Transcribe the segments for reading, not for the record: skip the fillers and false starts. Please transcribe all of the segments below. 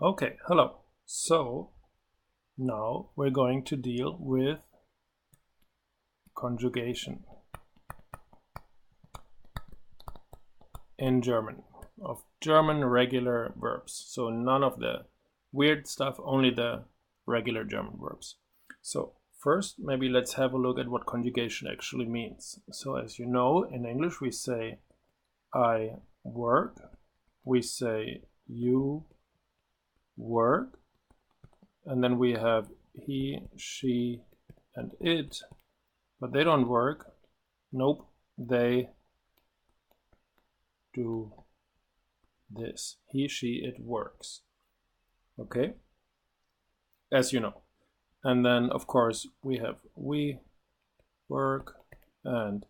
Okay, hello. So now we're going to deal with conjugation in German, of German regular verbs. So none of the weird stuff, only the regular German verbs. So first, maybe let's have a look at what conjugation actually means. So as you know, in English we say I work, we say you work, and then we have he, she, and it, but they don't work. Nope, they do this. He, she, it works. Okay, as you know. And then, of course, we have we work, and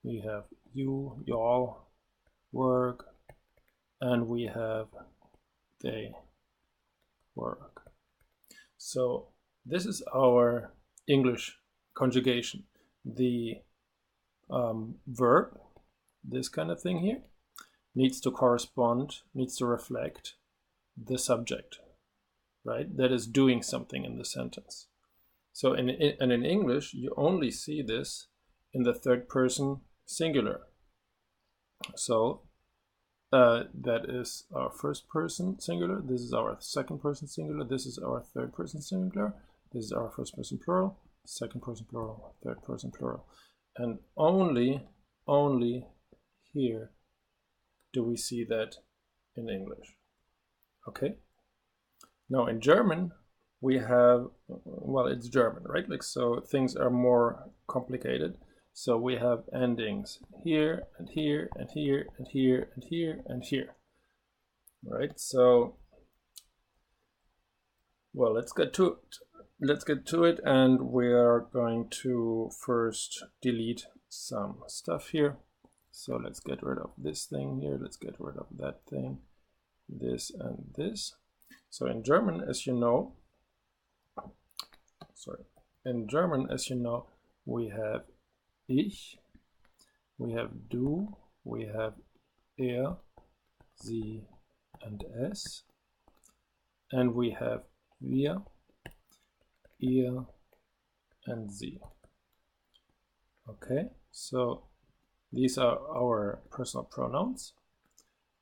we have you, y'all work, and we have they work. So this is our English conjugation. The verb, this kind of thing here, needs to correspond, needs to reflect the subject, right? That is doing something in the sentence. So in English, you only see this in the third person singular. So that is our first person singular, this is our second person singular, this is our third person singular, this is our first person plural, second person plural, third person plural. And only here do we see that in English. Okay. Now in German we have, well, it's German, right? Like, so things are more complicated. So we have endings here and here and here and here and here and here, right? So, well, let's get to it. Let's get to it, and we're going to first delete some stuff here. So let's get rid of this thing here. Let's get rid of that thing, this and this. So in German, as you know, we have ich, we have du, we have er, sie, and es, and we have wir, ihr, and sie. Okay, so these are our personal pronouns.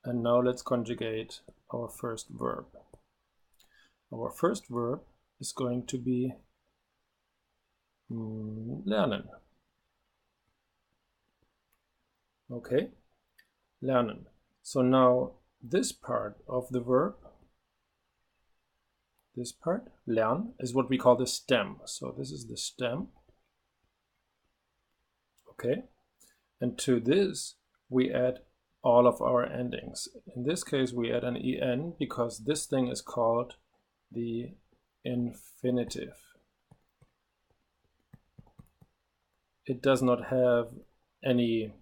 And now let's conjugate our first verb. Our first verb is going to be lernen. Okay, lernen. So now this part of the verb, this part, lern, is what we call the stem. So this is the stem. Okay, and to this we add all of our endings. In this case we add an en because this thing is called the infinitive. It does not have any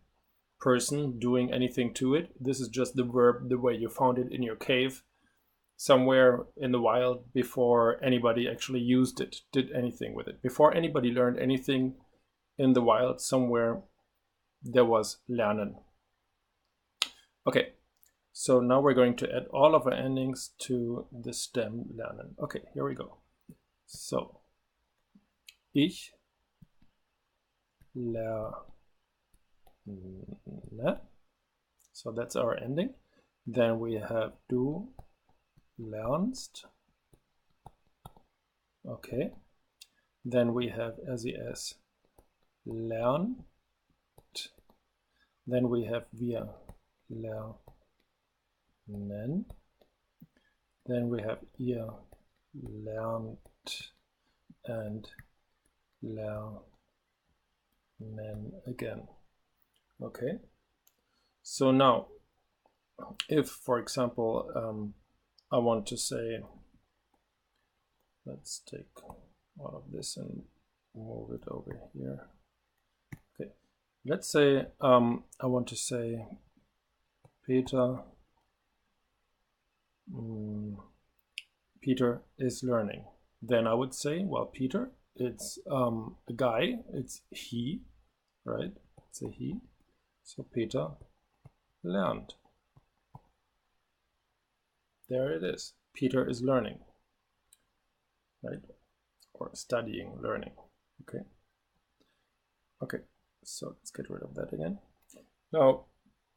person doing anything to it. This is just the verb the way you found it in your cave somewhere in the wild before anybody actually used it, did anything with it. Before anybody learned anything in the wild, somewhere there was lernen. Okay, so now we're going to add all of our endings to the stem lernen. Okay, here we go. So, ich lerne. So that's our ending. Then we have du lernst. Okay. Then we have SES lernt. Then we have wir lernen. Then we have ihr lernt and lernen again. Okay. So now, if, for example, I want to say, let's take all of this and move it over here. Okay, let's say I want to say Peter is learning. Then I would say, well, Peter, it's a guy, it's he, right? It's a he. So Peter lernt. There it is. Peter is learning, right? Or studying, learning. Okay. Okay, so let's get rid of that again. Now,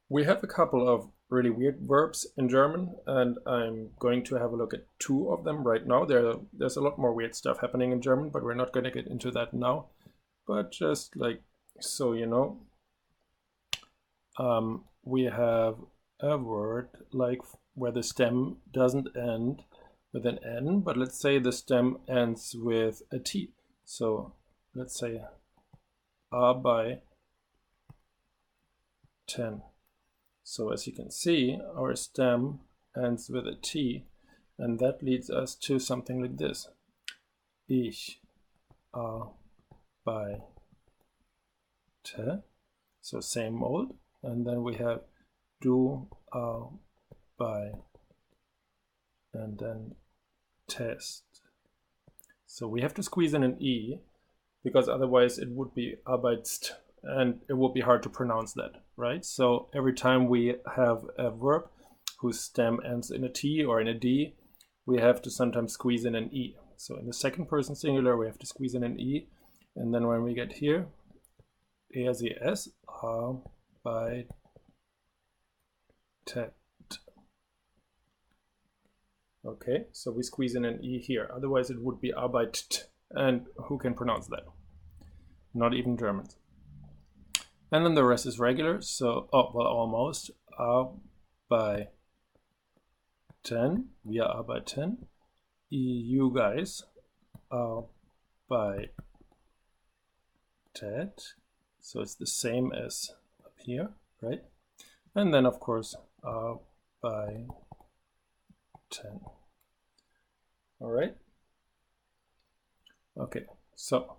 we have a couple of really weird verbs in German, and I'm going to have a look at 2 of them right now. There's a lot more weird stuff happening in German, but we're not going to get into that now. But just like so you know, we have a word like where the stem doesn't end with an N, but let's say the stem ends with a T. So let's say arbeiten. So as you can see, our stem ends with a T, and that leads us to something like this. Ich arbeite. So same old. And then we have du arbeitest, and then test. So we have to squeeze in an E, because otherwise it would be arbeitst, and it would be hard to pronounce that, right? So every time we have a verb whose stem ends in a T or in a D, we have to sometimes squeeze in an E. So in the second person singular, we have to squeeze in an E. And then when we get here, sie arbeitet. Okay, so we squeeze in an E here. Otherwise it would be arbeitet. And who can pronounce that? Not even Germans. And then the rest is regular. So, well, almost. Arbeiten. Wir arbeiten. You guys arbeitet. So it's the same as up here, right? And then, of course, arbeiten. All right. Okay, so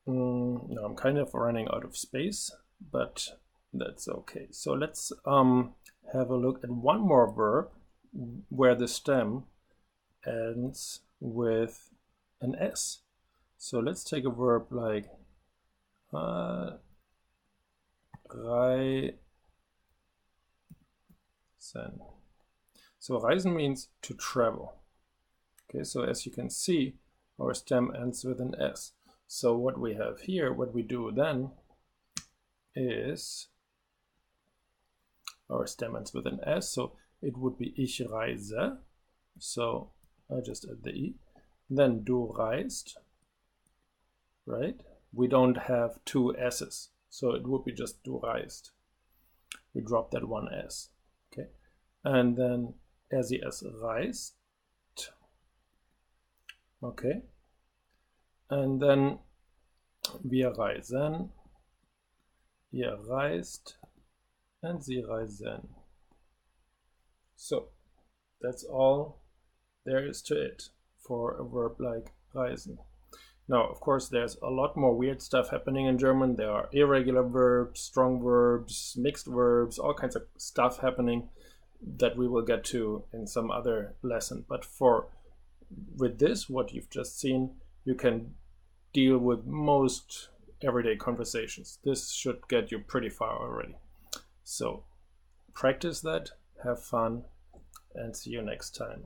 now I'm kind of running out of space, but that's okay. So let's have a look at one more verb where the stem ends with an S. So let's take a verb like reisen. So reisen means to travel. Okay, so as you can see, our stem ends with an S. So what we have here, what we do then is our stem ends with an S, so it would be ich reise. So I just add the E. Then du reist, right? We don't have 2 S's, so it would be just du reist. We drop that one S, okay? And then sie es reist, okay? And then wir reisen, ihr reist, and sie reisen. So that's all there is to it for a verb like reisen. Now, of course, there's a lot more weird stuff happening in German. There are irregular verbs, strong verbs, mixed verbs, all kinds of stuff happening that we will get to in some other lesson. But with this, what you've just seen, you can deal with most everyday conversations. This should get you pretty far already. So practice that, have fun, and see you next time.